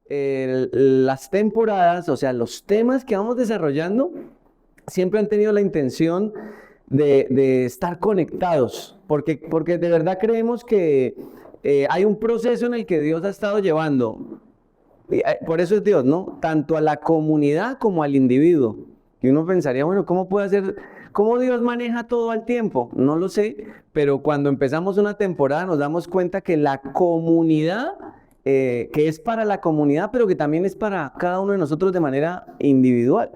las temporadas, o sea, los temas que vamos desarrollando, siempre han tenido la intención de estar conectados, porque de verdad creemos que hay un proceso en el que Dios ha estado llevando, por eso es Dios, ¿no? Tanto a la comunidad como al individuo. Y uno pensaría, bueno, ¿cómo puede hacer, cómo Dios maneja todo al tiempo? No lo sé, pero cuando empezamos una temporada nos damos cuenta que la comunidad, que es para la comunidad, pero que también es para cada uno de nosotros de manera individual.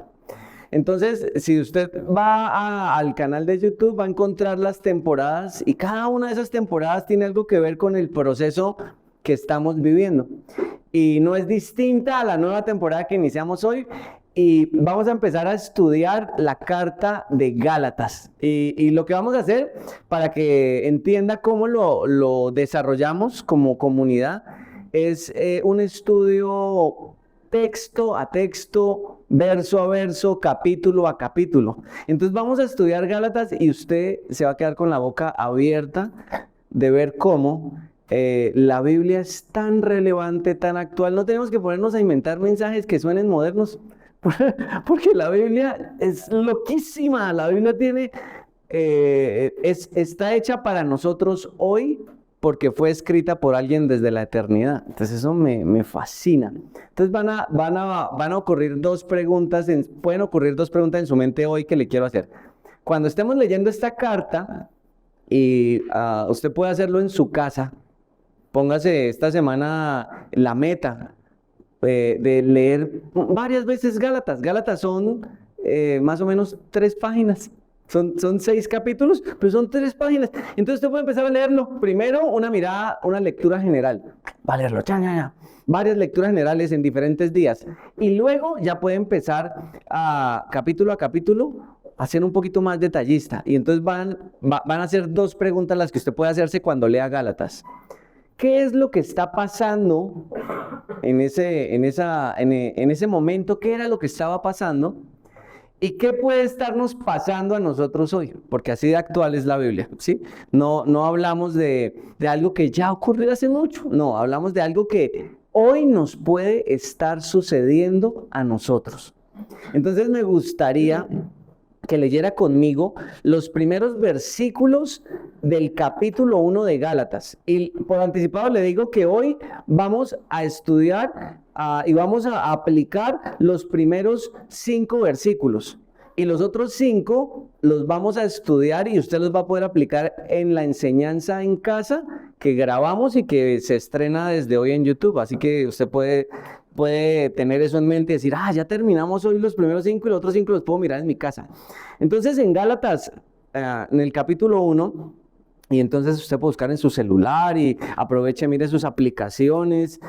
Entonces, si usted va al canal de YouTube, va a encontrar las temporadas y cada una de esas temporadas tiene algo que ver con el proceso que estamos viviendo. Y no es distinta a la nueva temporada que iniciamos hoy. Y vamos a empezar a estudiar la carta de Gálatas. Y lo que vamos a hacer, para que entienda cómo lo desarrollamos como comunidad, es un estudio texto a texto, verso a verso, capítulo a capítulo. Entonces vamos a estudiar Gálatas y usted se va a quedar con la boca abierta de ver cómo la Biblia es tan relevante, tan actual. No tenemos que ponernos a inventar mensajes que suenen modernos, porque la Biblia es loquísima. La Biblia está hecha para nosotros hoy, porque fue escrita por alguien desde la eternidad. Entonces eso me fascina. Entonces van a ocurrir dos preguntas, pueden ocurrir dos preguntas en su mente hoy que le quiero hacer. Cuando estemos leyendo esta carta, y usted puede hacerlo en su casa, póngase esta semana la meta de leer varias veces Gálatas. Gálatas son más o menos 3 páginas. Son 6 capítulos, pero son 3 páginas. Entonces usted puede empezar a leerlo. Primero, una mirada, una lectura general. Va a leerlo, ya. Varias lecturas generales en diferentes días. Y luego ya puede empezar a capítulo, a ser un poquito más detallista. Y entonces van a ser 2 preguntas las que usted puede hacerse cuando lea Gálatas. ¿Qué es lo que está pasando en ese momento? ¿Qué era lo que estaba pasando? ¿Y qué puede estarnos pasando a nosotros hoy? Porque así de actual es la Biblia, ¿sí? No hablamos de algo que ya ocurrió hace mucho. No, hablamos de algo que hoy nos puede estar sucediendo a nosotros. Entonces me gustaría que leyera conmigo los primeros versículos del capítulo 1 de Gálatas. Y por anticipado le digo que hoy vamos a estudiar y vamos a aplicar los primeros 5 versículos. Y los otros 5 los vamos a estudiar y usted los va a poder aplicar en la enseñanza en casa que grabamos y que se estrena desde hoy en YouTube. Así que usted puede tener eso en mente y decir, ya terminamos hoy los primeros 5 y los otros 5 los puedo mirar en mi casa. Entonces en Gálatas, en el capítulo 1, y entonces usted puede buscar en su celular y aproveche, mire sus aplicaciones,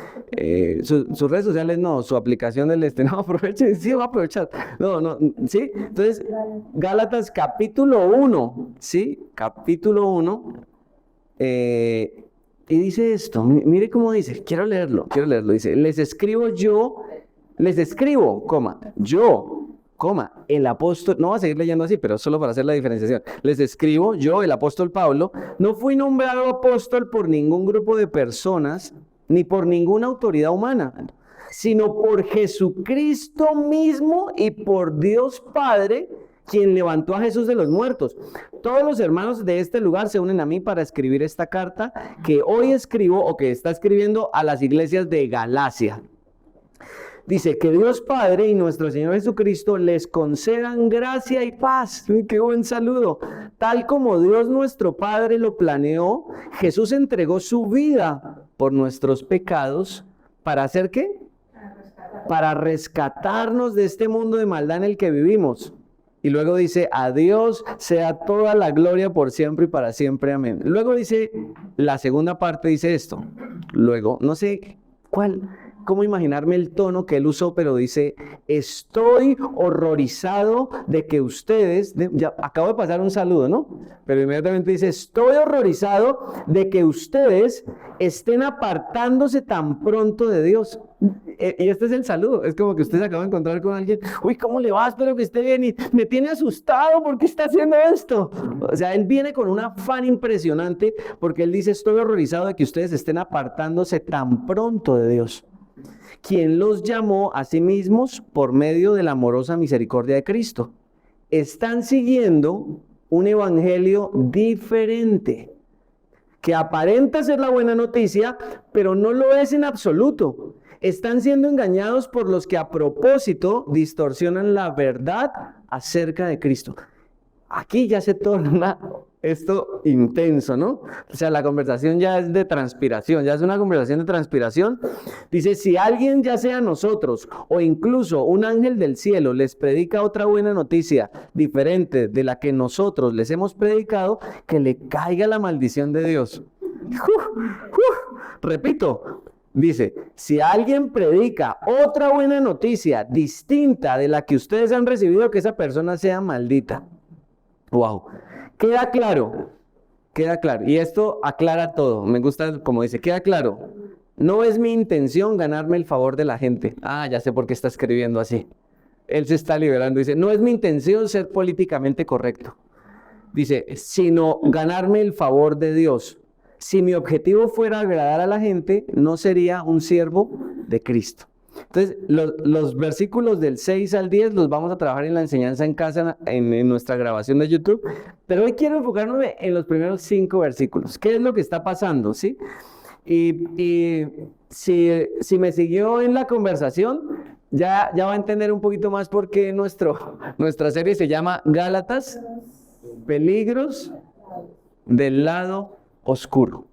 sus redes sociales, no, su aplicación del no, aproveche, sí, va a aprovechar, no, sí, entonces Gálatas capítulo 1, sí, capítulo 1, y dice esto, mire cómo dice, quiero leerlo, dice, les escribo, el apóstol, no va a seguir leyendo así, pero solo para hacer la diferenciación. Les escribo, yo, el apóstol Pablo, no fui nombrado apóstol por ningún grupo de personas, ni por ninguna autoridad humana, sino por Jesucristo mismo y por Dios Padre, quien levantó a Jesús de los muertos. Todos los hermanos de este lugar se unen a mí para escribir esta carta que hoy escribo o que está escribiendo a las iglesias de Galacia. Dice que Dios Padre y nuestro Señor Jesucristo les concedan gracia y paz. ¡Qué buen saludo! Tal como Dios nuestro Padre lo planeó, Jesús entregó su vida por nuestros pecados. ¿Para hacer qué? Para rescatarnos de este mundo de maldad en el que vivimos. Y luego dice, a Dios sea toda la gloria por siempre y para siempre. Amén. Luego dice, la segunda parte dice esto. Luego, no sé cómo imaginarme el tono que él usó, pero dice, estoy horrorizado de que ustedes, ya acabo de pasar un saludo, ¿no? Pero inmediatamente dice, estoy horrorizado de que ustedes estén apartándose tan pronto de Dios. Y este es el saludo, es como que usted se acaba de encontrar con alguien, uy, ¿cómo le va? Espero que esté bien, y me tiene asustado, ¿por qué está haciendo esto? O sea, él viene con un afán impresionante, porque él dice, estoy horrorizado de que ustedes estén apartándose tan pronto de Dios. quien los llamó a sí mismos por medio de la amorosa misericordia de Cristo. Están siguiendo un evangelio diferente, que aparenta ser la buena noticia, pero no lo es en absoluto. Están siendo engañados por los que a propósito distorsionan la verdad acerca de Cristo. Aquí ya se torna esto intenso, ¿no? O sea, la conversación ya es de transpiración, ya es una conversación de transpiración. Dice, si alguien, ya sea nosotros o incluso un ángel del cielo, les predica otra buena noticia diferente de la que nosotros les hemos predicado, que le caiga la maldición de Dios. Repito, dice, si alguien predica otra buena noticia distinta de la que ustedes han recibido, que esa persona sea maldita. Wow. Queda claro. Y esto aclara todo. Me gusta como dice, queda claro. No es mi intención ganarme el favor de la gente. Ah, ya sé por qué está escribiendo así. Él se está liberando. Dice, no es mi intención ser políticamente correcto. Dice, sino ganarme el favor de Dios. Si mi objetivo fuera agradar a la gente, no sería un siervo de Cristo. Entonces, los versículos del 6 al 10 los vamos a trabajar en la enseñanza en casa, en nuestra grabación de YouTube, pero hoy quiero enfocarme en los primeros 5 versículos. ¿Qué es lo que está pasando? ¿Sí? Y si me siguió en la conversación, ya va a entender un poquito más por qué nuestra serie se llama Gálatas, peligros del lado oscuro.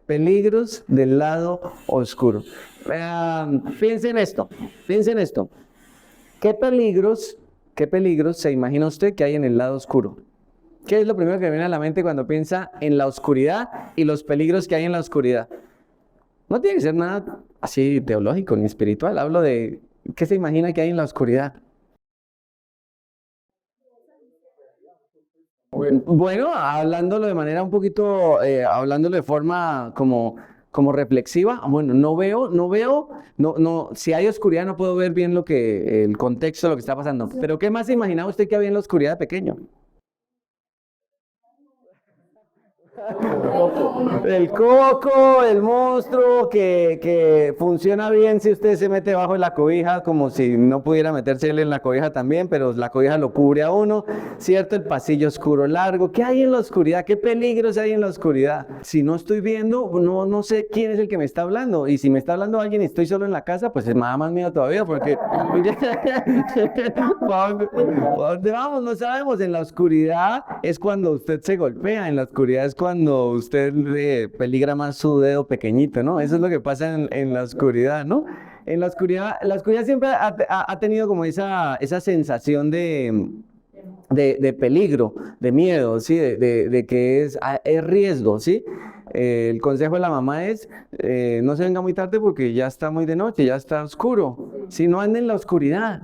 Peligros del lado oscuro. Piensen en esto. ¿Qué peligros se imagina usted que hay en el lado oscuro? ¿Qué es lo primero que viene a la mente cuando piensa en la oscuridad y los peligros que hay en la oscuridad? No tiene que ser nada así teológico ni espiritual. Hablo de ¿qué se imagina que hay en la oscuridad? Bueno, hablándolo de manera un poquito, hablándolo de forma como reflexiva, bueno, si hay oscuridad no puedo ver bien el contexto de lo que está pasando. Pero ¿qué más se imaginaba usted que había en la oscuridad de pequeño? El coco, el monstruo que funciona bien si usted se mete bajo de la cobija, como si no pudiera meterse él en la cobija también, pero la cobija lo cubre a uno, ¿cierto? El pasillo oscuro largo. ¿Qué hay en la oscuridad? ¿Qué peligros hay en la oscuridad? Si no estoy viendo, no sé quién es el que me está hablando. Y si me está hablando alguien y estoy solo en la casa, pues me da más miedo todavía, porque ¿para dónde vamos? No sabemos. En la oscuridad es cuando usted se golpea, en la oscuridad es cuando usted peligra más su dedo pequeñito, ¿no? Eso es lo que pasa en la oscuridad, ¿no? La oscuridad siempre ha tenido como esa sensación de peligro, de miedo, ¿sí? De que es riesgo, ¿sí? El consejo de la mamá es, no se venga muy tarde porque ya está muy de noche, ya está oscuro. Si no anda en la oscuridad,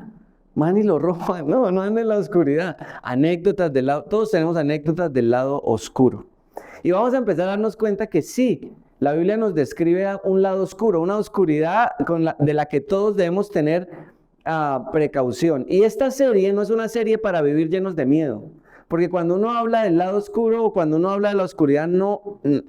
man y lo roban, no anda en la oscuridad. Anécdotas del lado, todos tenemos anécdotas del lado oscuro. Y vamos a empezar a darnos cuenta que sí, la Biblia nos describe un lado oscuro, una oscuridad de la que todos debemos tener precaución. Y esta serie no es una serie para vivir llenos de miedo, porque cuando uno habla del lado oscuro o cuando uno habla de la oscuridad,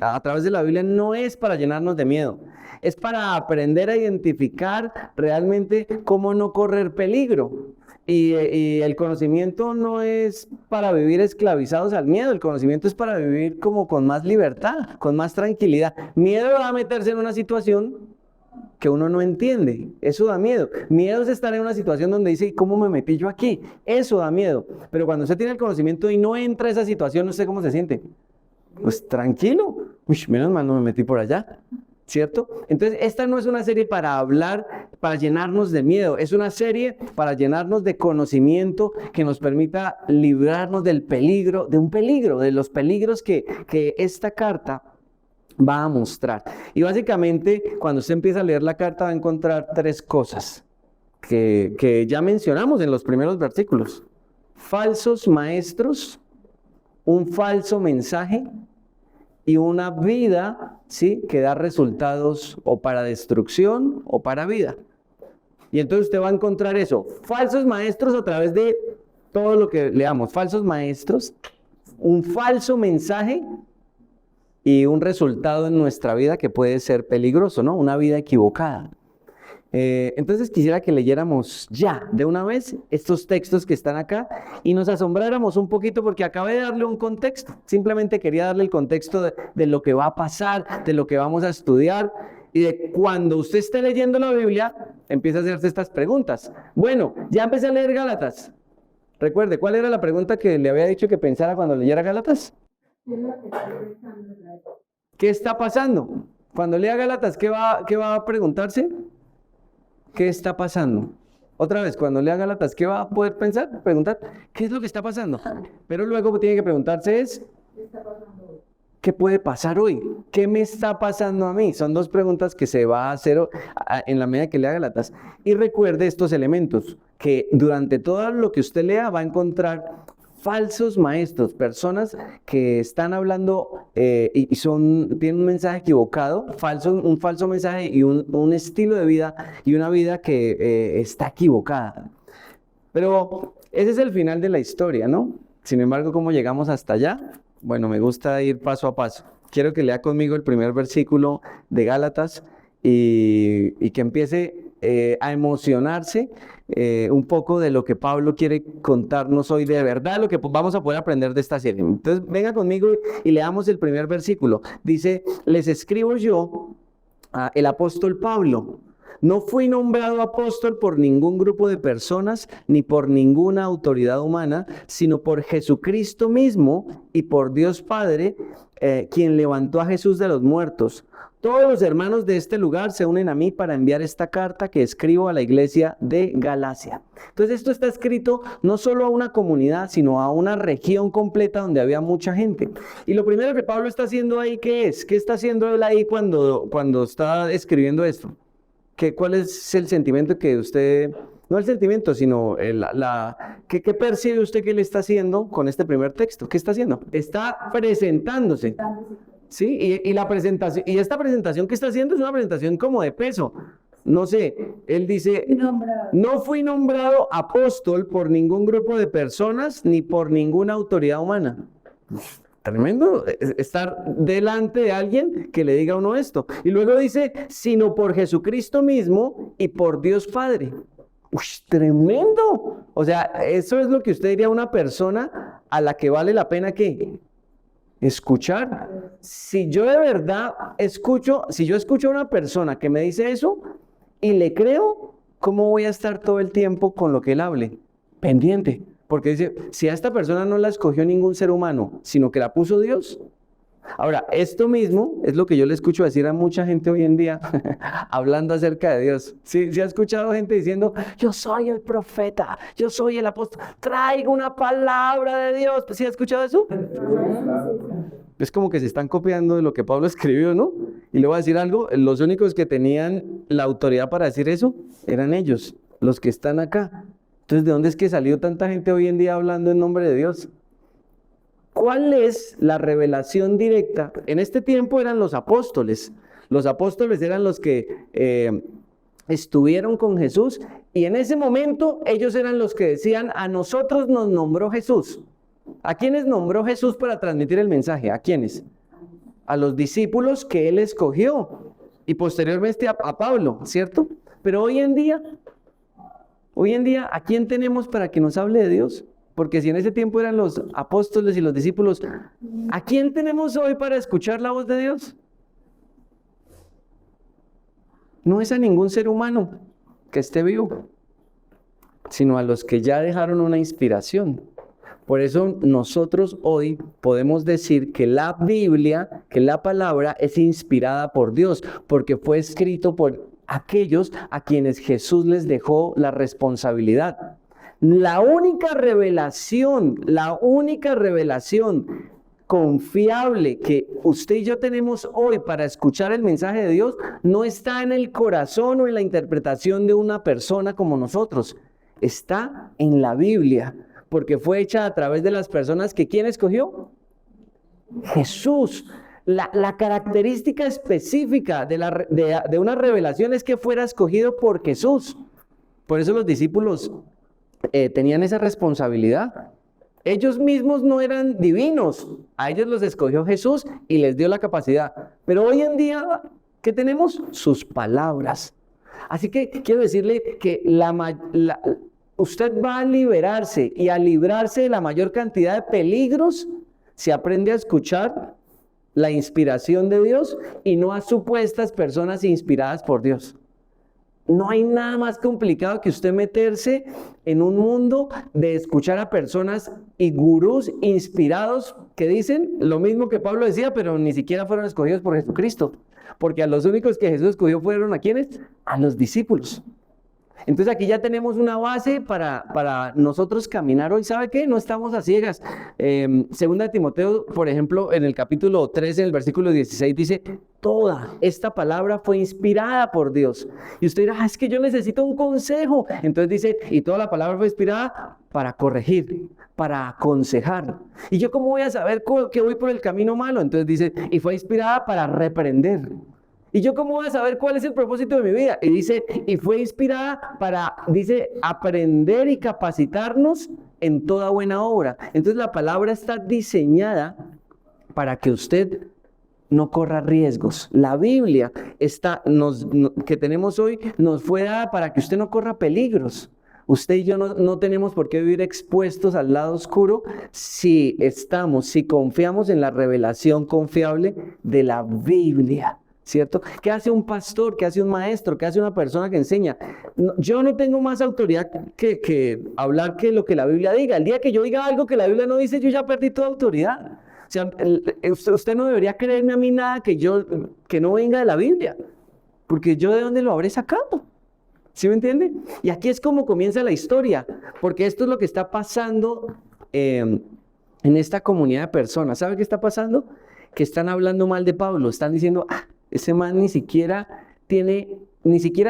a través de la Biblia no es para llenarnos de miedo, es para aprender a identificar realmente cómo no correr peligro. Y el conocimiento no es para vivir esclavizados al miedo, el conocimiento es para vivir como con más libertad, con más tranquilidad. Miedo a meterse en una situación que uno no entiende, eso da miedo. Miedo es estar en una situación donde dice, ¿cómo me metí yo aquí? Eso da miedo. Pero cuando usted tiene el conocimiento y no entra a esa situación, no sé cómo se siente. Pues tranquilo, menos mal no me metí por allá. ¿Cierto? Entonces, esta no es una serie para hablar, para llenarnos de miedo, es una serie para llenarnos de conocimiento que nos permita librarnos del peligro, de los peligros que esta carta va a mostrar. Y básicamente, cuando usted empieza a leer la carta, va a encontrar 3 cosas que ya mencionamos en los primeros versículos: falsos maestros, un falso mensaje y una vida, ¿sí?, que da resultados o para destrucción o para vida. Y entonces usted va a encontrar eso, falsos maestros a través de todo lo que leamos, falsos maestros, un falso mensaje y un resultado en nuestra vida que puede ser peligroso, ¿no? Una vida equivocada. Entonces quisiera que leyéramos ya, de una vez, estos textos que están acá y nos asombráramos un poquito porque acabé de darle un contexto. Simplemente quería darle el contexto de lo que va a pasar, de lo que vamos a estudiar y de cuando usted esté leyendo la Biblia, empieza a hacerse estas preguntas. Bueno, ya empecé a leer Gálatas. Recuerde, ¿cuál era la pregunta que le había dicho que pensara cuando leyera Gálatas? ¿Qué está pasando? Cuando lea Gálatas, ¿qué va a preguntarse? ¿Qué está pasando? Otra vez, cuando lea Gálatas, ¿qué va a poder pensar? Preguntar, ¿qué es lo que está pasando? Pero luego tiene que preguntarse ¿qué puede pasar hoy? ¿Qué me está pasando a mí? Son dos preguntas que se va a hacer en la medida que lea Gálatas. Y recuerde estos elementos, que durante todo lo que usted lea va a encontrar falsos maestros, personas que están hablando tienen un mensaje equivocado, un falso mensaje y un estilo de vida y una vida que está equivocada. Pero ese es el final de la historia, ¿no? Sin embargo, ¿cómo llegamos hasta allá? Bueno, me gusta ir paso a paso. Quiero que lea conmigo el primer versículo de Gálatas y que empiece a emocionarse un poco de lo que Pablo quiere contarnos hoy, de verdad lo que vamos a poder aprender de esta serie. Entonces, venga conmigo y leamos el primer versículo. Dice, les escribo yo, el apóstol Pablo. No fui nombrado apóstol por ningún grupo de personas ni por ninguna autoridad humana, sino por Jesucristo mismo y por Dios Padre, quien levantó a Jesús de los muertos. Todos los hermanos de este lugar se unen a mí para enviar esta carta que escribo a la iglesia de Galacia. Entonces esto está escrito no solo a una comunidad, sino a una región completa donde había mucha gente. Y lo primero que Pablo está haciendo ahí, ¿qué es? ¿Qué está haciendo él ahí cuando está escribiendo esto? ¿Cuál es el sentimiento que usted, no el sentimiento, sino ¿qué percibe usted que le está haciendo con este primer texto? ¿Qué está haciendo? Está presentándose. ¿Sí? Y la presentación, y esta presentación que está haciendo es una presentación como de peso. No sé, él dice, no fui nombrado apóstol por ningún grupo de personas ni por ninguna autoridad humana. Tremendo estar delante de alguien que le diga a uno esto. Y luego dice, sino por Jesucristo mismo y por Dios Padre. ¡Uy, tremendo! O sea, eso es lo que usted diría a una persona a la que vale la pena que escuchar. Si yo de verdad si yo escucho a una persona que me dice eso y le creo, ¿cómo voy a estar todo el tiempo con lo que él hable? Pendiente. Porque dice, si a esta persona no la escogió ningún ser humano, sino que la puso Dios. Ahora, esto mismo es lo que yo le escucho decir a mucha gente hoy en día, hablando acerca de Dios. ¿Sí ha escuchado gente diciendo, yo soy el profeta, yo soy el apóstol, traigo una palabra de Dios? ¿Sí ha escuchado eso? Es como que se están copiando de lo que Pablo escribió, ¿no? Y le voy a decir algo, los únicos que tenían la autoridad para decir eso eran ellos, los que están acá. Entonces, ¿de dónde es que salió tanta gente hoy en día hablando en nombre de Dios? ¿Cuál es la revelación directa? En este tiempo eran los apóstoles. Los apóstoles eran los que estuvieron con Jesús y en ese momento ellos eran los que decían, a nosotros nos nombró Jesús. ¿A quiénes nombró Jesús para transmitir el mensaje? ¿A quiénes? A los discípulos que él escogió y posteriormente a Pablo, ¿cierto? Pero hoy en día, ¿a quién tenemos para que nos hable de Dios? Porque si en ese tiempo eran los apóstoles y los discípulos, ¿a quién tenemos hoy para escuchar la voz de Dios? No es a ningún ser humano que esté vivo, sino a los que ya dejaron una inspiración. Por eso nosotros hoy podemos decir que la Biblia, que la palabra es inspirada por Dios, porque fue escrito por aquellos a quienes Jesús les dejó la responsabilidad. La única revelación confiable que usted y yo tenemos hoy para escuchar el mensaje de Dios no está en el corazón o en la interpretación de una persona como nosotros. Está en la Biblia, porque fue hecha a través de las personas que ¿quién escogió? Jesús. La característica específica de una revelación es que fuera escogido por Jesús. Por eso los discípulos tenían esa responsabilidad. Ellos mismos no eran divinos, a ellos los escogió Jesús y les dio la capacidad. Pero hoy en día, ¿qué tenemos? Sus palabras. Así que quiero decirle que usted va a liberarse y a librarse de la mayor cantidad de peligros si aprende a escuchar la inspiración de Dios y no a supuestas personas inspiradas por Dios. No hay nada más complicado que usted meterse en un mundo de escuchar a personas y gurús inspirados que dicen lo mismo que Pablo decía, pero ni siquiera fueron escogidos por Jesucristo. Porque a los únicos que Jesús escogió fueron ¿a quiénes? A los discípulos. Entonces aquí ya tenemos una base para nosotros caminar hoy. ¿Sabe qué? No estamos a ciegas. Segunda de Timoteo, por ejemplo, en el capítulo 13, en el versículo 16, dice: toda esta palabra fue inspirada por Dios. Y usted dirá: es que yo necesito un consejo. Entonces dice: y toda la palabra fue inspirada para corregir, para aconsejar. ¿Y yo cómo voy a saber que voy por el camino malo? Entonces dice: y fue inspirada para reprender. ¿Y yo cómo voy a saber cuál es el propósito de mi vida? Y dice: y fue inspirada para, dice, aprender y capacitarnos en toda buena obra. Entonces la palabra está diseñada para que usted no corra riesgos. La Biblia que tenemos hoy nos fue dada para que usted no corra peligros. Usted y yo no tenemos por qué vivir expuestos al lado oscuro si confiamos en la revelación confiable de la Biblia. ¿Cierto? ¿Qué hace un pastor? ¿Qué hace un maestro? ¿Qué hace una persona que enseña? Yo no tengo más autoridad que hablar que lo que la Biblia diga. El día que yo diga algo que la Biblia no dice, yo ya perdí toda autoridad. O sea, usted no debería creerme a mí nada que no venga de la Biblia, porque yo de dónde lo habré sacado. ¿Sí me entiende? Y aquí es como comienza la historia, porque esto es lo que está pasando en esta comunidad de personas. ¿Sabe qué está pasando? Que están hablando mal de Pablo, están diciendo: ese man ni siquiera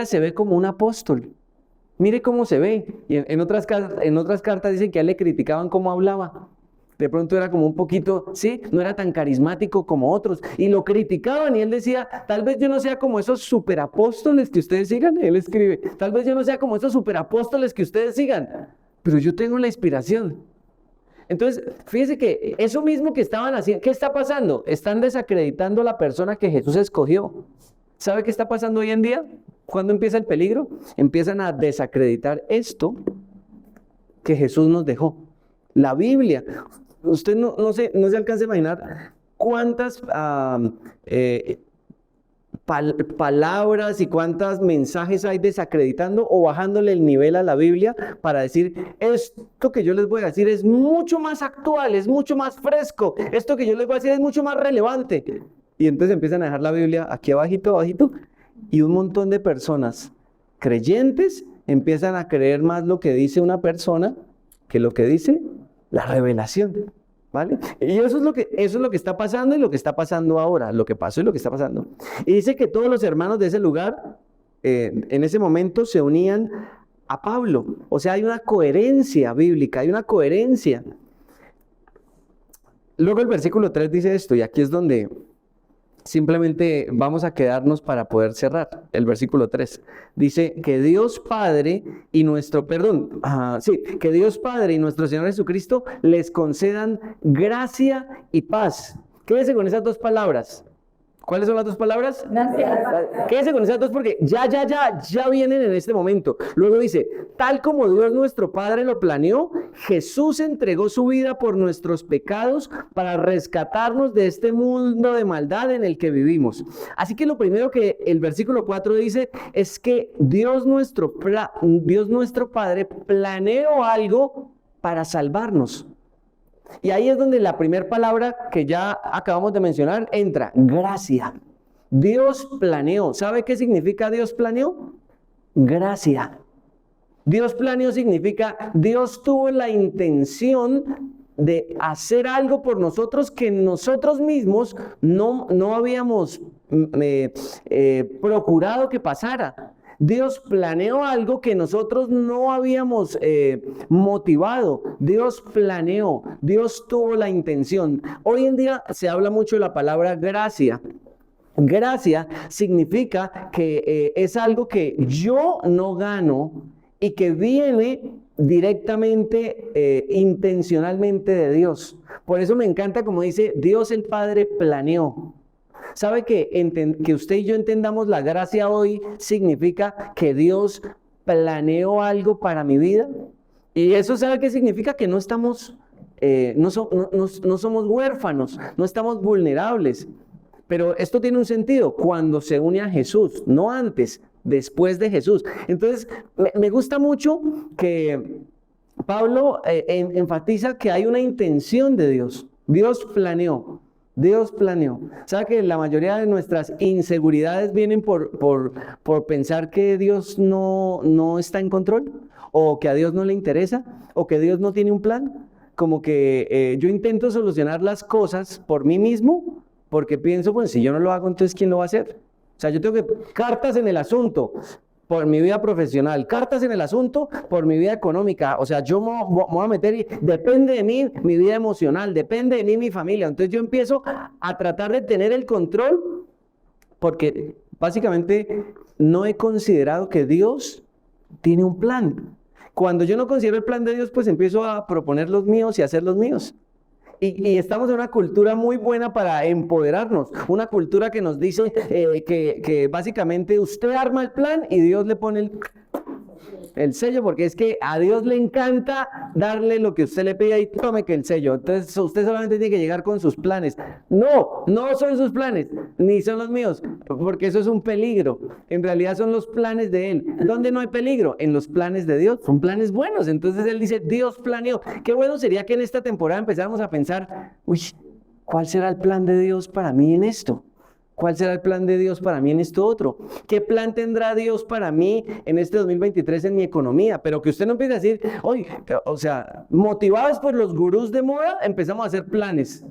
se ve como un apóstol. Mire cómo se ve. Y en otras cartas dicen que a él le criticaban cómo hablaba. De pronto era como un poquito, sí, no era tan carismático como otros. Y lo criticaban y él decía: tal vez yo no sea como esos superapóstoles que ustedes sigan. Él escribe: tal vez yo no sea como esos superapóstoles que ustedes sigan, pero yo tengo la inspiración. Entonces, fíjese que eso mismo que estaban haciendo, ¿qué está pasando? Están desacreditando a la persona que Jesús escogió. ¿Sabe qué está pasando hoy en día? ¿Cuándo empieza el peligro? Empiezan a desacreditar esto que Jesús nos dejó. La Biblia. Usted no se alcanza a imaginar cuántas palabras y cuántos mensajes hay desacreditando o bajándole el nivel a la Biblia para decir: esto que yo les voy a decir es mucho más actual, es mucho más fresco, esto que yo les voy a decir es mucho más relevante. Y entonces empiezan a dejar la Biblia aquí abajito, y un montón de personas creyentes empiezan a creer más lo que dice una persona que lo que dice la revelación. ¿Vale? Y eso es lo que está pasando y lo que está pasando ahora, lo que pasó y lo que está pasando. Y dice que todos los hermanos de ese lugar, en ese momento, se unían a Pablo. O sea, hay una coherencia bíblica, hay una coherencia. Luego el versículo 3 dice esto, y aquí es donde simplemente vamos a quedarnos para poder cerrar. El versículo 3 dice que Dios Padre y que Dios Padre y nuestro Señor Jesucristo les concedan gracia y paz. Quédese con esas dos palabras. ¿Cuáles son las dos palabras? Gracias. Quédese con esas dos porque ya vienen en este momento. Luego dice: tal como Dios nuestro Padre lo planeó, Jesús entregó su vida por nuestros pecados para rescatarnos de este mundo de maldad en el que vivimos. Así que lo primero que el versículo 4 dice es que Dios nuestro Padre planeó algo para salvarnos. Y ahí es donde la primera palabra que ya acabamos de mencionar entra: gracia. Dios planeó. ¿Sabe qué significa Dios planeó? Gracia. Dios planeó significa Dios tuvo la intención de hacer algo por nosotros que nosotros mismos no habíamos procurado que pasara. Dios planeó algo que nosotros no habíamos motivado. Dios planeó, Dios tuvo la intención. Hoy en día se habla mucho de la palabra gracia. Gracia significa que es algo que yo no gano y que viene directamente, intencionalmente de Dios. Por eso me encanta como dice: Dios el Padre planeó. ¿Sabe que usted y yo entendamos la gracia hoy significa que Dios planeó algo para mi vida? Y eso, ¿sabe qué significa? Que no estamos, no somos huérfanos, no estamos vulnerables. Pero esto tiene un sentido cuando se une a Jesús, no antes, después de Jesús. Entonces, me gusta mucho que Pablo enfatiza que hay una intención de Dios. Dios planeó. Dios planeó. ¿Sabe que la mayoría de nuestras inseguridades vienen por pensar que Dios no está en control? ¿O que a Dios no le interesa? ¿O que Dios no tiene un plan? Como que yo intento solucionar las cosas por mí mismo, porque pienso, pues si yo no lo hago, entonces ¿quién lo va a hacer? O sea, yo tengo que cartas en el asunto por mi vida profesional, cartas en el asunto por mi vida económica. O sea, yo me voy a meter y depende de mí mi vida emocional, depende de mí mi familia. Entonces yo empiezo a tratar de tener el control porque básicamente no he considerado que Dios tiene un plan. Cuando yo no considero el plan de Dios, pues empiezo a proponer los míos y hacer los míos. Y estamos en una cultura muy buena para empoderarnos, una cultura que nos dice que básicamente usted arma el plan y Dios le pone el sello, porque es que a Dios le encanta darle lo que usted le pida y tome que el sello. Entonces usted solamente tiene que llegar con sus planes. No son sus planes, ni son los míos, porque eso es un peligro. En realidad son los planes de Él. ¿Dónde no hay peligro? En los planes de Dios. Son planes buenos. Entonces Él dice, Dios planeó. Qué bueno sería que en esta temporada empezáramos a pensar, ¿cuál será el plan de Dios para mí en esto? ¿Cuál será el plan de Dios para mí en esto otro? ¿Qué plan tendrá Dios para mí en este 2023 en mi economía? Pero que usted no empiece a decir, oye, o sea, motivados por los gurús de moda, empezamos a hacer planes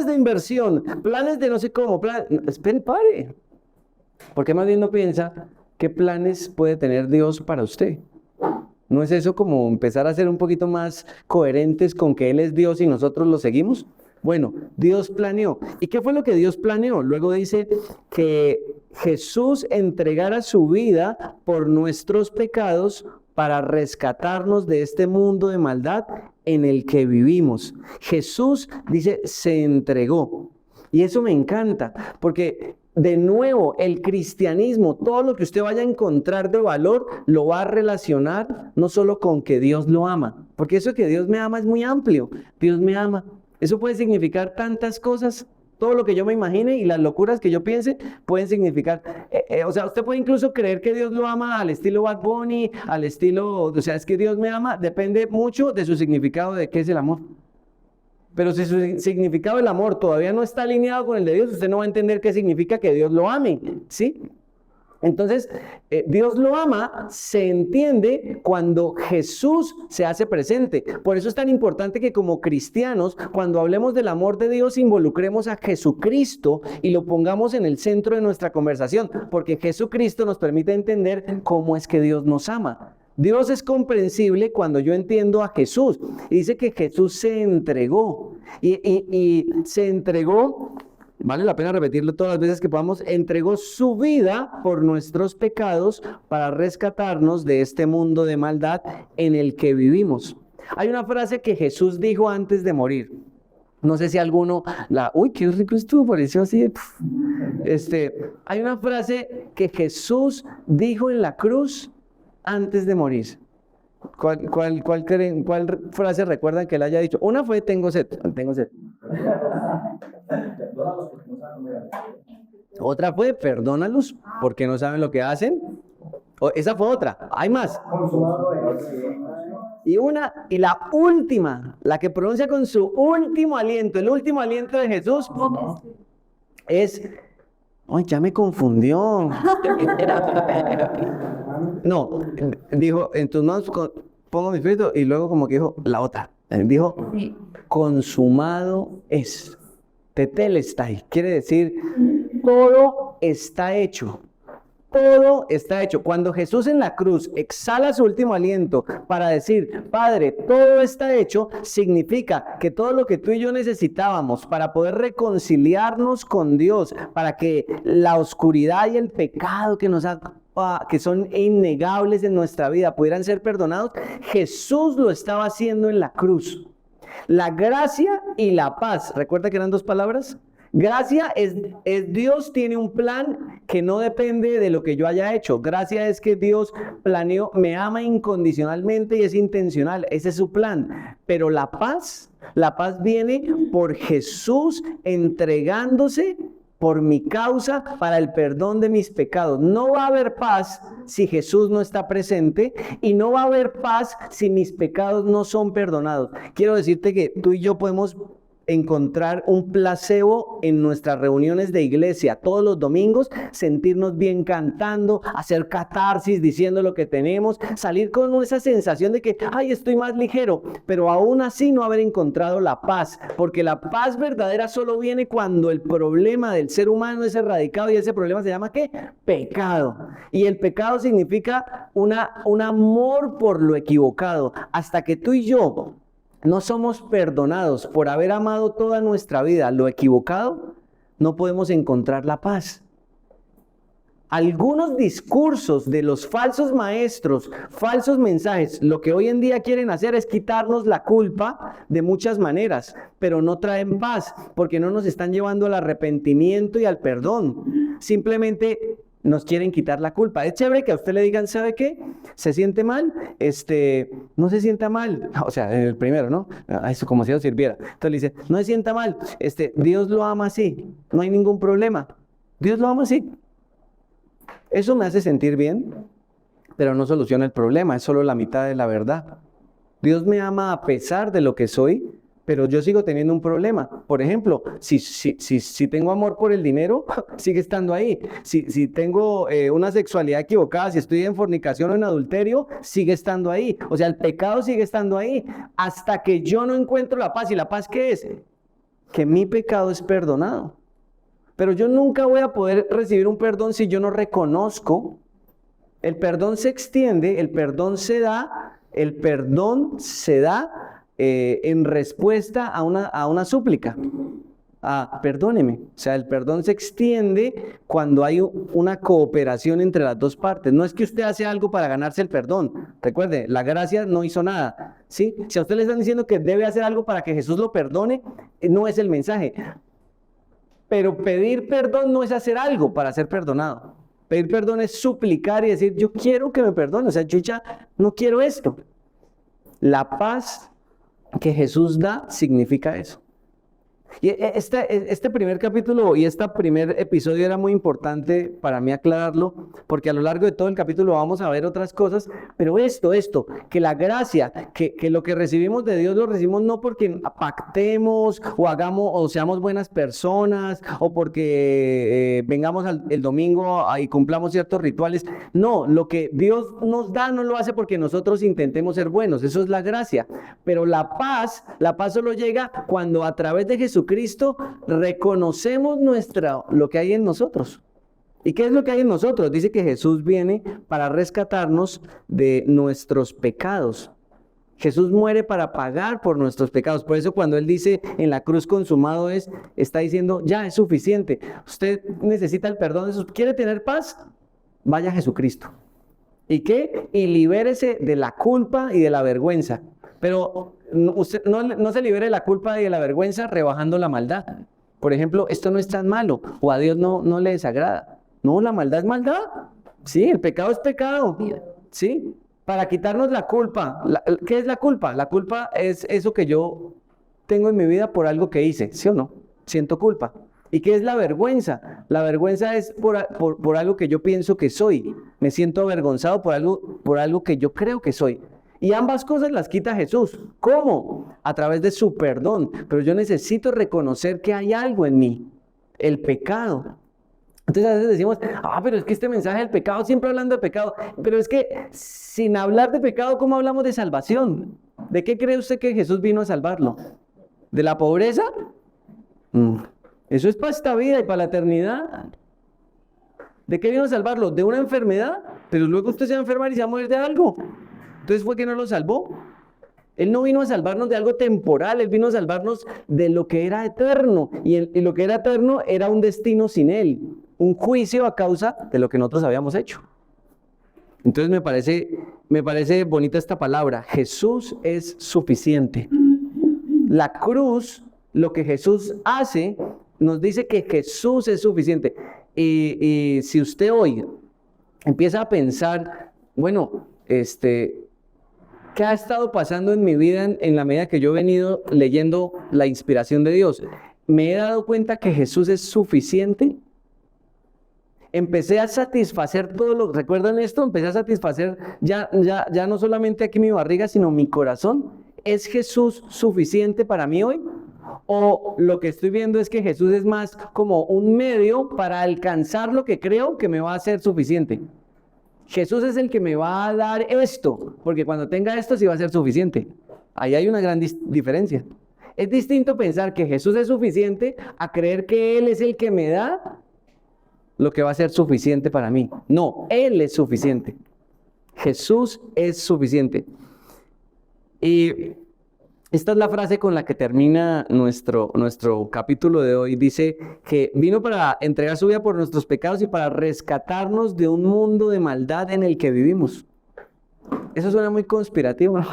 de inversión, planes de no sé cómo, espere, pare. ¿Por qué más bien no piensa qué planes puede tener Dios para usted? ¿No es eso como empezar a ser un poquito más coherentes con que Él es Dios y nosotros lo seguimos? Bueno, Dios planeó. ¿Y qué fue lo que Dios planeó? Luego dice que Jesús entregara su vida por nuestros pecados para rescatarnos de este mundo de maldad en el que vivimos. Jesús, dice, se entregó. Y eso me encanta, porque de nuevo el cristianismo, todo lo que usted vaya a encontrar de valor, lo va a relacionar no solo con que Dios lo ama, porque eso de que Dios me ama es muy amplio. Dios me ama. Eso puede significar tantas cosas, todo lo que yo me imagine y las locuras que yo piense pueden significar, o sea, usted puede incluso creer que Dios lo ama al estilo Bad Bunny, al estilo, o sea, es que Dios me ama, depende mucho de su significado de qué es el amor. Pero si su significado del amor todavía no está alineado con el de Dios, usted no va a entender qué significa que Dios lo ame, ¿sí? Entonces, Dios lo ama, se entiende cuando Jesús se hace presente. Por eso es tan importante que como cristianos, cuando hablemos del amor de Dios, involucremos a Jesucristo y lo pongamos en el centro de nuestra conversación, porque Jesucristo nos permite entender cómo es que Dios nos ama. Dios es comprensible cuando yo entiendo a Jesús. Y dice que Jesús se entregó. Y se entregó... Vale la pena repetirlo todas las veces que podamos. Entregó su vida por nuestros pecados para rescatarnos de este mundo de maldad en el que vivimos. Hay una frase que Jesús dijo antes de morir. No sé si alguno uy, qué rico estuvo, pareció así. Hay una frase que Jesús dijo en la cruz antes de morir. ¿Cuál frase recuerdan que él haya dicho? Una fue, tengo sed. Otra fue, perdónalos porque no saben lo que hacen. Esa fue otra, hay más. Y la última, la que pronuncia con su último aliento, el último aliento de Jesús es, ¡ay, ya me confundió! No, dijo, en tus manos pongo mi espíritu, y luego como que dijo la otra. Dijo, consumado es. Tetelestai, quiere decir, todo está hecho. Todo está hecho. Cuando Jesús en la cruz exhala su último aliento para decir, Padre, todo está hecho, significa que todo lo que tú y yo necesitábamos para poder reconciliarnos con Dios, para que la oscuridad y el pecado que son innegables en nuestra vida pudieran ser perdonados, Jesús lo estaba haciendo en la cruz. La gracia y la paz, ¿recuerda que eran dos palabras? Gracia es Dios tiene un plan que no depende de lo que yo haya hecho. Gracia es que Dios planeó, me ama incondicionalmente y es intencional. Ese es su plan. Pero la paz viene por Jesús entregándose por mi causa para el perdón de mis pecados. No va a haber paz si Jesús no está presente y no va a haber paz si mis pecados no son perdonados. Quiero decirte que tú y yo podemos encontrar un placebo en nuestras reuniones de iglesia todos los domingos, sentirnos bien cantando, hacer catarsis diciendo lo que tenemos, salir con esa sensación de que, ay, estoy más ligero, pero aún así no haber encontrado la paz, porque la paz verdadera solo viene cuando el problema del ser humano es erradicado y ese problema se llama ¿qué? Pecado. Y el pecado significa un amor por lo equivocado. Hasta que tú y yo no somos perdonados por haber amado toda nuestra vida lo equivocado, no podemos encontrar la paz. Algunos discursos de los falsos maestros, falsos mensajes, lo que hoy en día quieren hacer es quitarnos la culpa de muchas maneras, pero no traen paz, porque no nos están llevando al arrepentimiento y al perdón. Simplemente nos quieren quitar la culpa. Es chévere que a usted le digan, ¿sabe qué? ¿Se siente mal? No se sienta mal. O sea, el primero, ¿no? Eso como si Dios sirviera. Entonces le dice, no se sienta mal. Dios lo ama así. No hay ningún problema. Dios lo ama así. Eso me hace sentir bien, pero no soluciona el problema. Es solo la mitad de la verdad. Dios me ama a pesar de lo que soy, pero yo sigo teniendo un problema. Por ejemplo, si tengo amor por el dinero, sigue estando ahí. Si tengo una sexualidad equivocada, si estoy en fornicación o en adulterio, sigue estando ahí. O sea, el pecado sigue estando ahí. Hasta que yo no encuentro la paz. ¿Y la paz qué es? Que mi pecado es perdonado. Pero yo nunca voy a poder recibir un perdón si yo no reconozco. El perdón se extiende, el perdón se da en respuesta a una súplica. Perdóneme. O sea, el perdón se extiende cuando hay una cooperación entre las dos partes. No es que usted hace algo para ganarse el perdón. Recuerde, la gracia no hizo nada, ¿sí? Si a usted le están diciendo que debe hacer algo para que Jesús lo perdone, no es el mensaje. Pero pedir perdón no es hacer algo para ser perdonado. Pedir perdón es suplicar y decir, yo quiero que me perdone. O sea, yo ya no quiero esto. La paz que Jesús da significa eso. Y este primer capítulo y este primer episodio era muy importante para mí aclararlo, porque a lo largo de todo el capítulo vamos a ver otras cosas, pero esto, que la gracia, que lo que recibimos de Dios lo recibimos no porque pactemos o hagamos o seamos buenas personas o porque vengamos el domingo y cumplamos ciertos rituales. No, lo que Dios nos da no lo hace porque nosotros intentemos ser buenos, eso es la gracia. Pero la paz solo llega cuando a través de Jesucristo reconocemos lo que hay en nosotros. ¿Y qué es lo que hay en nosotros? Dice que Jesús viene para rescatarnos de nuestros pecados. Jesús muere para pagar por nuestros pecados. Por eso cuando Él dice en la cruz consumado está diciendo, ya es suficiente. Usted necesita el perdón de sus... ¿Quiere tener paz? Vaya a Jesucristo. ¿Y qué? Y libérese de la culpa y de la vergüenza. Pero usted no se libere de la culpa y de la vergüenza rebajando la maldad. Por ejemplo, esto no es tan malo o a Dios no le desagrada. No, la maldad es maldad. Sí, el pecado es pecado. Sí, para quitarnos la culpa. ¿Qué es la culpa? La culpa es eso que yo tengo en mi vida por algo que hice, ¿sí o no? Siento culpa. ¿Y qué es la vergüenza? La vergüenza es por algo que yo pienso que soy. Me siento avergonzado por algo que yo creo que soy. Y ambas cosas las quita Jesús. ¿Cómo? A través de su perdón. Pero yo necesito reconocer que hay algo en mí. El pecado. Entonces a veces decimos, pero es que este mensaje del pecado, siempre hablando de pecado. Pero es que sin hablar de pecado, ¿cómo hablamos de salvación? ¿De qué cree usted que Jesús vino a salvarlo? ¿De la pobreza? Eso es para esta vida y para la eternidad. ¿De qué vino a salvarlo? ¿De una enfermedad? Pero luego usted se va a enfermar y se va a morir de algo. Entonces fue que no lo salvó. Él no vino a salvarnos de algo temporal, Él vino a salvarnos de lo que era eterno. Y lo que era eterno era un destino sin Él, un juicio a causa de lo que nosotros habíamos hecho. Entonces me parece bonita esta palabra. Jesús es suficiente. La cruz, lo que Jesús hace, nos dice que Jesús es suficiente. Y si usted hoy empieza a pensar, bueno, ¿qué ha estado pasando en mi vida en la medida que yo he venido leyendo la inspiración de Dios? Me he dado cuenta que Jesús es suficiente. Empecé a satisfacer ¿recuerdan esto? Empecé a satisfacer ya no solamente aquí mi barriga, sino mi corazón. ¿Es Jesús suficiente para mí hoy? O lo que estoy viendo es que Jesús es más como un medio para alcanzar lo que creo que me va a hacer suficiente. Jesús es el que me va a dar esto, porque cuando tenga esto sí va a ser suficiente. Ahí hay una gran diferencia. Es distinto pensar que Jesús es suficiente a creer que Él es el que me da lo que va a ser suficiente para mí. No, Él es suficiente. Jesús es suficiente. Y esta es la frase con la que termina nuestro capítulo de hoy. Dice que vino para entregar su vida por nuestros pecados y para rescatarnos de un mundo de maldad en el que vivimos. Eso suena muy conspirativo, ¿no?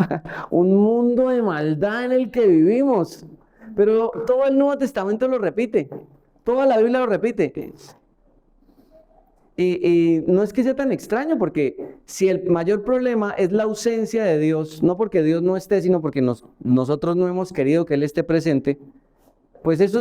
Un mundo de maldad en el que vivimos. Pero todo el Nuevo Testamento lo repite. Toda la Biblia lo repite. Y no es que sea tan extraño, porque si el mayor problema es la ausencia de Dios, no porque Dios no esté, sino porque nosotros no hemos querido que Él esté presente, pues esa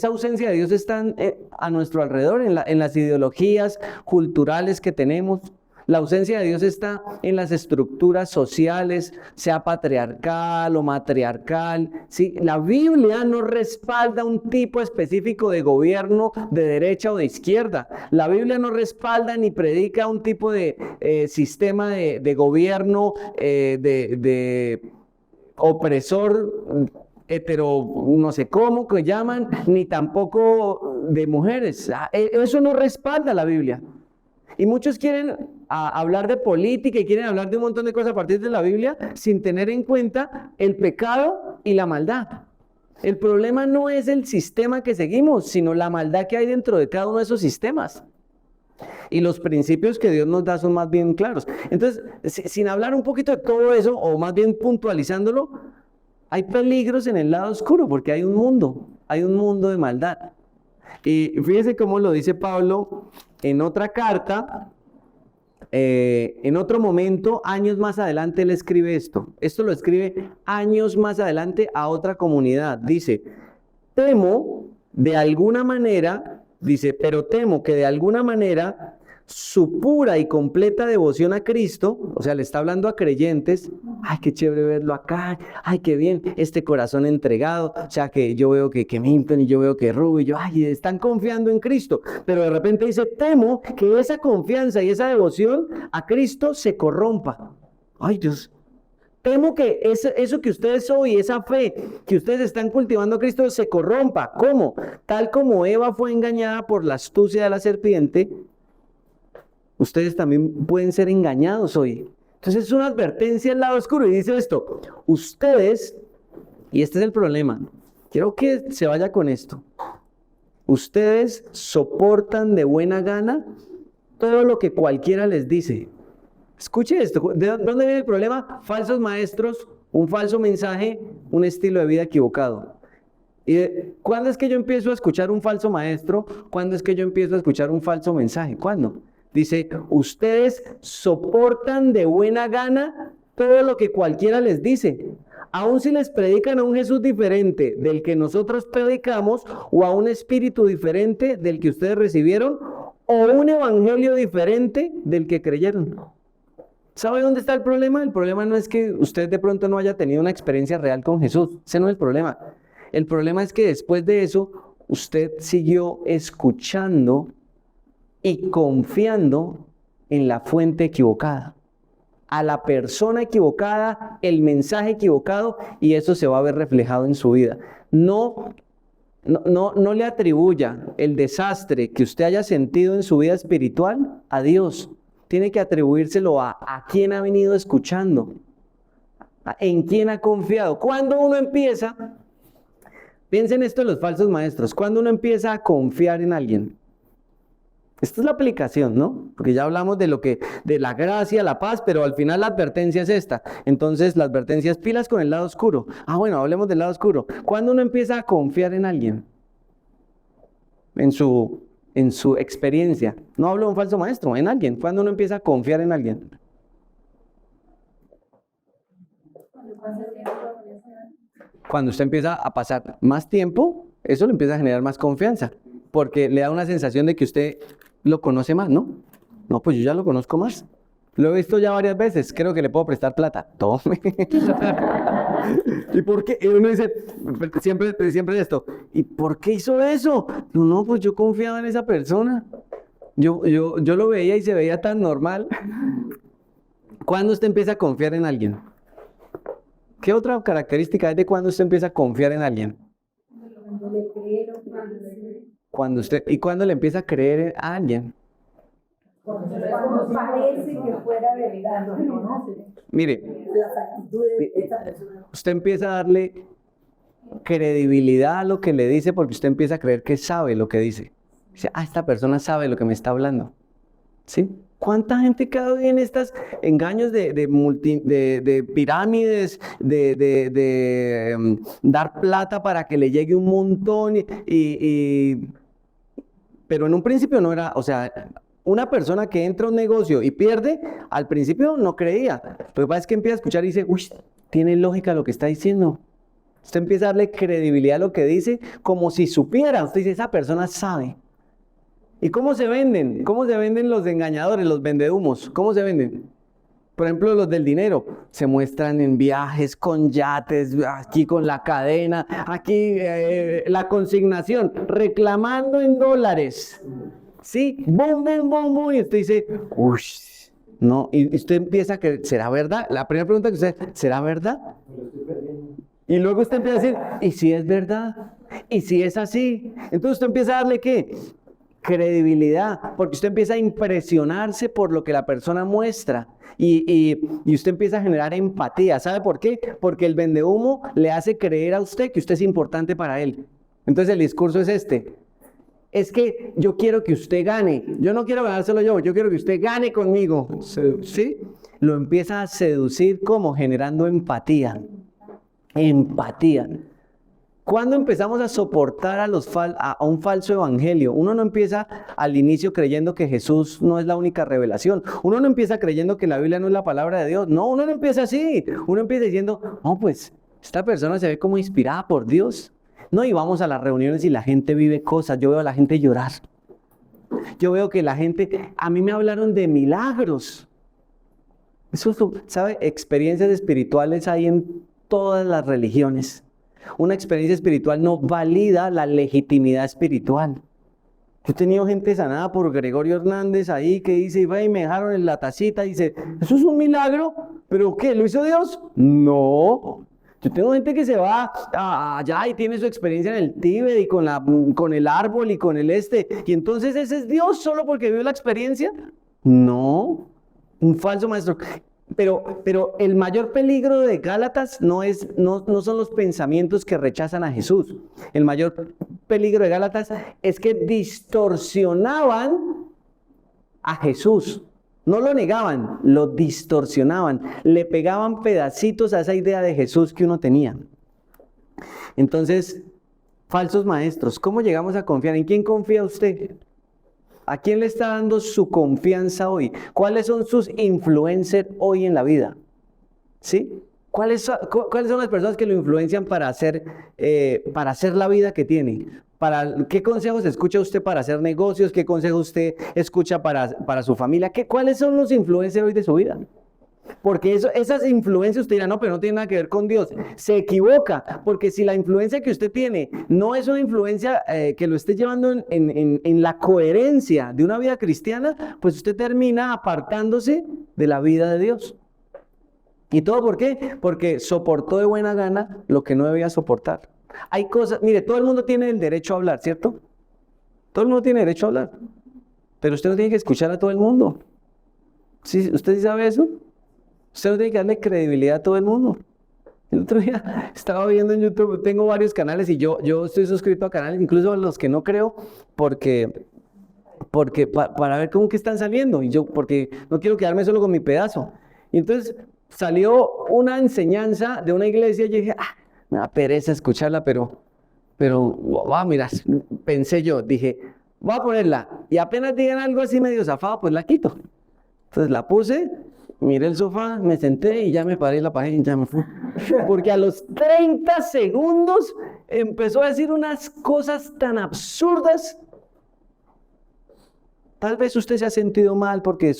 ausencia de Dios está a nuestro alrededor, en las ideologías culturales que tenemos. La ausencia de Dios está en las estructuras sociales, sea patriarcal o matriarcal. ¿Sí? La Biblia no respalda un tipo específico de gobierno de derecha o de izquierda. La Biblia no respalda ni predica un tipo de sistema de gobierno de opresor hetero, no sé cómo que llaman, ni tampoco de mujeres. Eso no respalda la Biblia. Y muchos quieren hablar de política y quieren hablar de un montón de cosas a partir de la Biblia sin tener en cuenta el pecado y la maldad. El problema no es el sistema que seguimos, sino la maldad que hay dentro de cada uno de esos sistemas. Y los principios que Dios nos da son más bien claros. Entonces, sin hablar un poquito de todo eso, o más bien puntualizándolo, hay peligros en el lado oscuro, porque hay un mundo de maldad. Y fíjese cómo lo dice Pablo en otra carta, en otro momento, años más adelante, él escribe esto. Esto lo escribe años más adelante a otra comunidad. Dice, pero temo que de alguna manera su pura y completa devoción a Cristo, o sea, le está hablando a creyentes, ay, qué chévere verlo acá, ay, qué bien, este corazón entregado, o sea, que yo veo que Milton y yo veo que Rubio y yo, ay, están confiando en Cristo, pero de repente dice, temo que esa confianza y esa devoción a Cristo se corrompa. Ay, Dios, temo que eso que ustedes hoy, esa fe que ustedes están cultivando a Cristo se corrompa. ¿Cómo? Tal como Eva fue engañada por la astucia de la serpiente, ustedes también pueden ser engañados hoy. Entonces es una advertencia al lado oscuro y dice esto, ustedes, y este es el problema, quiero que se vaya con esto, ustedes soportan de buena gana todo lo que cualquiera les dice. Escuche esto, ¿de dónde viene el problema? Falsos maestros, un falso mensaje, un estilo de vida equivocado. ¿Y cuándo es que yo empiezo a escuchar un falso maestro? ¿Cuándo es que yo empiezo a escuchar un falso mensaje? ¿Cuándo? Dice, ustedes soportan de buena gana todo lo que cualquiera les dice. Aun si les predican a un Jesús diferente del que nosotros predicamos, o a un espíritu diferente del que ustedes recibieron, o un evangelio diferente del que creyeron. ¿Sabe dónde está el problema? El problema no es que usted de pronto no haya tenido una experiencia real con Jesús. Ese no es el problema. El problema es que después de eso, usted siguió escuchando y confiando en la fuente equivocada, a la persona equivocada, el mensaje equivocado, y eso se va a ver reflejado en su vida. No le atribuya el desastre que usted haya sentido en su vida espiritual a Dios. Tiene que atribuírselo a quién ha venido escuchando, en quién ha confiado. Cuando uno empieza, piensen esto en los falsos maestros, cuando uno empieza a confiar en alguien, Esta es la aplicación, ¿no? Porque ya hablamos de la gracia, la paz, pero al final la advertencia es esta. Entonces, la advertencia es pilas con el lado oscuro. Bueno, hablemos del lado oscuro. ¿Cuándo uno empieza a confiar en alguien? En su experiencia. No hablo de un falso maestro, en alguien. ¿Cuándo uno empieza a confiar en alguien? Cuando usted empieza a pasar más tiempo, eso le empieza a generar más confianza, porque le da una sensación de que usted lo conoce más, ¿no? No, pues yo ya lo conozco más. Lo he visto ya varias veces, creo que le puedo prestar plata. Tome. ¿Y por qué? Y uno dice, siempre esto, ¿y por qué hizo eso? No, pues yo confiaba en esa persona. Yo lo veía y se veía tan normal. ¿Cuándo usted empieza a confiar en alguien? ¿Qué otra característica es de cuando usted empieza a confiar en alguien? ¿Y cuándo le empieza a creer a alguien? Cuando parece que fuera verdad. Mire, Las actitudes de esta persona. usted empieza a darle credibilidad a lo que le dice porque usted empieza a creer que sabe lo que dice. Dice, esta persona sabe lo que me está hablando. ¿Sí? ¿Cuánta gente cae en estos engaños de pirámides, de dar plata para que le llegue un montón? Pero en un principio no era, o sea, una persona que entra a un negocio y pierde, al principio no creía. Lo que pasa es que empieza a escuchar y dice, uy, tiene lógica lo que está diciendo. Usted empieza a darle credibilidad a lo que dice como si supiera. Usted dice, esa persona sabe. ¿Y cómo se venden? ¿Cómo se venden los engañadores, los vendehumos? ¿Cómo se venden? Por ejemplo, los del dinero. Se muestran en viajes, con yates, aquí con la cadena, aquí la consignación, reclamando en dólares. ¿Sí? ¡Bum, bum, bum, bum! Y usted dice, uy, no. Y usted empieza a creer, ¿será verdad? La primera pregunta que usted, ¿será verdad? Y luego usted empieza a decir, ¿y si es verdad? ¿Y si es así? Entonces usted empieza a darle, ¿qué? Credibilidad, porque usted empieza a impresionarse por lo que la persona muestra y usted empieza a generar empatía. ¿Sabe por qué? Porque el vendehumo le hace creer a usted que usted es importante para él. Entonces el discurso es este. Es que yo quiero que usted gane. Yo no quiero ganárselo yo quiero que usted gane conmigo. ¿Sí? Lo empieza a seducir como generando empatía. Empatía. ¿Cuándo empezamos a soportar a un falso evangelio? Uno no empieza al inicio creyendo que Jesús no es la única revelación. Uno no empieza creyendo que la Biblia no es la palabra de Dios. No, uno no empieza así. Uno empieza diciendo, no, pues esta persona se ve como inspirada por Dios. No, y vamos a las reuniones y la gente vive cosas. Yo veo a la gente llorar. Yo veo que la gente, a mí me hablaron de milagros. Eso, ¿sabe? Experiencias espirituales hay en todas las religiones. Una experiencia espiritual no valida la legitimidad espiritual. Yo he tenido gente sanada por Gregorio Hernández ahí que dice, y me dejaron en la tacita y dice, ¿eso es un milagro? ¿Pero qué? ¿Lo hizo Dios? No. Yo tengo gente que se va allá y tiene su experiencia en el Tíbet y con el árbol y con el y entonces ese es Dios solo porque vivió la experiencia. No. Un falso maestro. Pero el mayor peligro de Gálatas no son los pensamientos que rechazan a Jesús. El mayor peligro de Gálatas es que distorsionaban a Jesús. No lo negaban, lo distorsionaban. Le pegaban pedacitos a esa idea de Jesús que uno tenía. Entonces, falsos maestros, ¿cómo llegamos a confiar? ¿En quién confía usted? ¿A quién le está dando su confianza hoy? ¿Cuáles son sus influencers hoy en la vida? ¿Sí? ¿Cuáles son las personas que lo influencian para hacer la vida que tiene? ¿Qué consejos escucha usted para hacer negocios? ¿Qué consejos usted escucha para su familia? ¿Cuáles son los influencers hoy de su vida? Porque esas influencias usted dirá, no, pero no tiene nada que ver con Dios. Se equivoca, porque si la influencia que usted tiene no es una influencia que lo esté llevando en la coherencia de una vida cristiana, pues usted termina apartándose de la vida de Dios. ¿Y todo por qué? Porque soportó de buena gana lo que no debía soportar. Hay cosas, mire, todo el mundo tiene el derecho a hablar, ¿cierto? Todo el mundo tiene derecho a hablar, pero usted no tiene que escuchar a todo el mundo. ¿Sí? ¿Usted sí sabe eso? Usted no tiene que darle credibilidad a todo el mundo. El otro día estaba viendo en YouTube, tengo varios canales y yo estoy suscrito a canales, incluso a los que no creo, porque porque para ver cómo que están saliendo, y yo, porque no quiero quedarme solo con mi pedazo. Y entonces salió una enseñanza de una iglesia y yo dije, me da pereza escucharla, pero, mira, pensé yo, dije, voy a ponerla, y apenas digan algo así medio zafado, pues la quito. Entonces la puse, miré el sofá, me senté y ya me paré la página y ya me fui. Porque a los 30 segundos empezó a decir unas cosas tan absurdas. Tal vez usted se ha sentido mal porque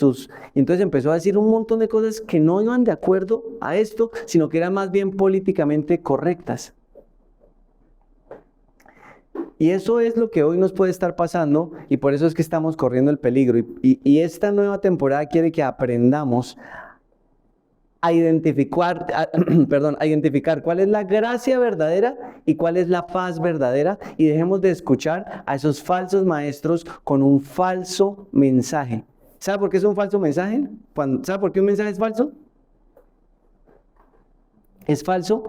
entonces empezó a decir un montón de cosas que no iban de acuerdo a esto, sino que eran más bien políticamente correctas. Y eso es lo que hoy nos puede estar pasando y por eso es que estamos corriendo el peligro. Y esta nueva temporada quiere que aprendamos a identificar cuál es la gracia verdadera y cuál es la paz verdadera, y dejemos de escuchar a esos falsos maestros con un falso mensaje. ¿Sabe por qué es un falso mensaje? ¿Sabe por qué un mensaje es falso? Es falso,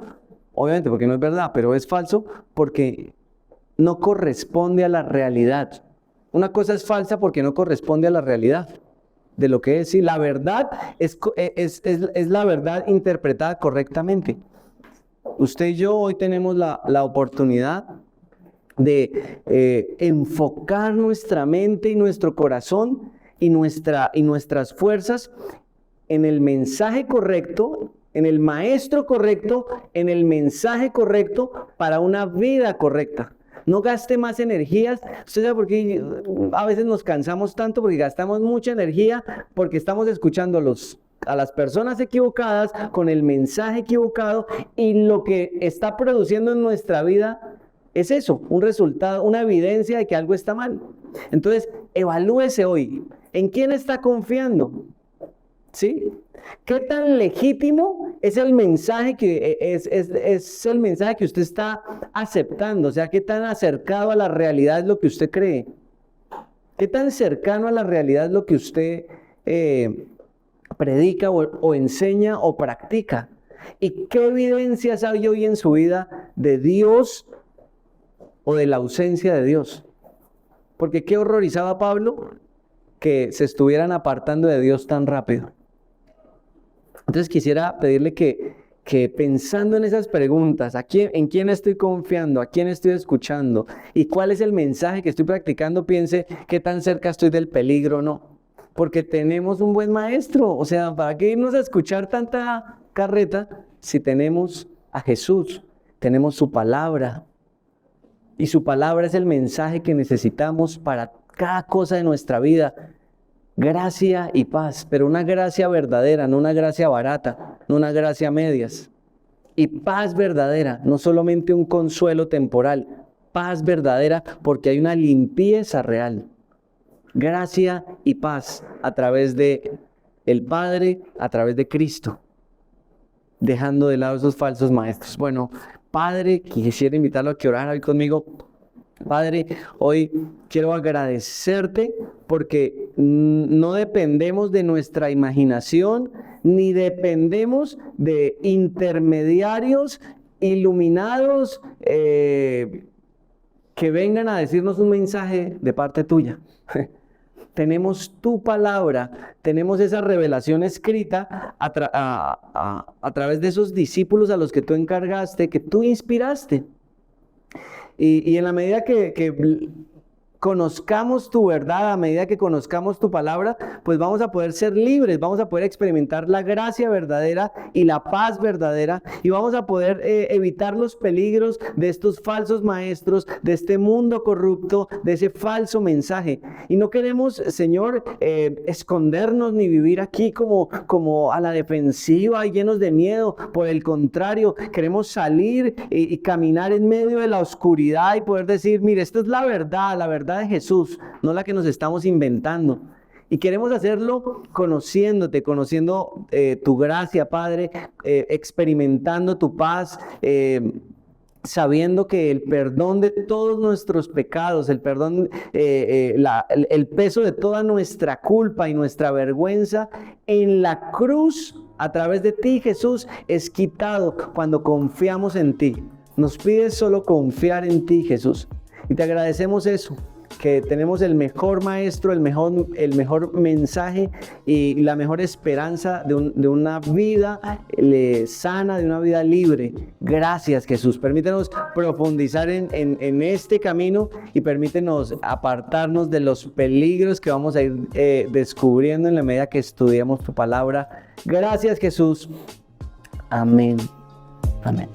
obviamente porque no es verdad, pero es falso porque no corresponde a la realidad. Una cosa es falsa porque no corresponde a la realidad de lo que es. Sí, la verdad es la verdad interpretada correctamente. Usted y yo hoy tenemos la oportunidad de enfocar nuestra mente y nuestro corazón y nuestras fuerzas en el mensaje correcto, en el maestro correcto, en el mensaje correcto para una vida correcta. No gaste más energías. ¿Usted sabe por qué a veces nos cansamos tanto? Porque gastamos mucha energía porque estamos escuchando a las personas equivocadas con el mensaje equivocado, y lo que está produciendo en nuestra vida es eso, un resultado, una evidencia de que algo está mal. Entonces, evalúese hoy. ¿En quién está confiando? ¿Sí? ¿Qué tan legítimo es el mensaje que es el mensaje que usted está aceptando? O sea, ¿qué tan acercado a la realidad es lo que usted cree? ¿Qué tan cercano a la realidad es lo que usted predica o enseña o practica? ¿Y qué evidencias hay hoy en su vida de Dios o de la ausencia de Dios? Porque qué horrorizaba Pablo que se estuvieran apartando de Dios tan rápido. Entonces quisiera pedirle que pensando en esas preguntas, ¿en quién estoy confiando? ¿A quién estoy escuchando? ¿Y cuál es el mensaje que estoy practicando? Piense qué tan cerca estoy del peligro o no. Porque tenemos un buen maestro. O sea, ¿para qué irnos a escuchar tanta carreta si tenemos a Jesús? Tenemos su palabra. Y su palabra es el mensaje que necesitamos para cada cosa de nuestra vida. Gracia y paz, pero una gracia verdadera, no una gracia barata, no una gracia a medias. Y paz verdadera, no solamente un consuelo temporal, paz verdadera porque hay una limpieza real. Gracia y paz a través de el Padre, a través de Cristo, dejando de lado esos falsos maestros. Bueno, Padre, quisiera invitarlo a que orara hoy conmigo. Padre, hoy quiero agradecerte porque no dependemos de nuestra imaginación, ni dependemos de intermediarios iluminados que vengan a decirnos un mensaje de parte tuya. Tenemos tu palabra, tenemos esa revelación escrita a través de esos discípulos a los que tú encargaste, que tú inspiraste. Y en la medida que conozcamos tu verdad, a medida que conozcamos tu palabra, pues vamos a poder ser libres, vamos a poder experimentar la gracia verdadera y la paz verdadera, y vamos a poder evitar los peligros de estos falsos maestros, de este mundo corrupto, de ese falso mensaje. Y no queremos, Señor, escondernos ni vivir aquí como a la defensiva y llenos de miedo. Por el contrario, queremos salir y caminar en medio de la oscuridad y poder decir, mire, esta es la verdad de Jesús, no la que nos estamos inventando. Y queremos hacerlo conociendo tu gracia, Padre, experimentando tu paz, sabiendo que el perdón de todos nuestros pecados, el perdón, el peso de toda nuestra culpa y nuestra vergüenza en la cruz, a través de ti, Jesús, es quitado cuando confiamos en ti. Nos pides solo confiar en ti, Jesús. Y te agradecemos eso, que tenemos el mejor maestro, el mejor mensaje y la mejor esperanza de una vida sana, de una vida libre. Gracias, Jesús. Permítenos profundizar en este camino y permítenos apartarnos de los peligros que vamos a ir descubriendo en la medida que estudiamos tu palabra. Gracias, Jesús. Amén. Amén.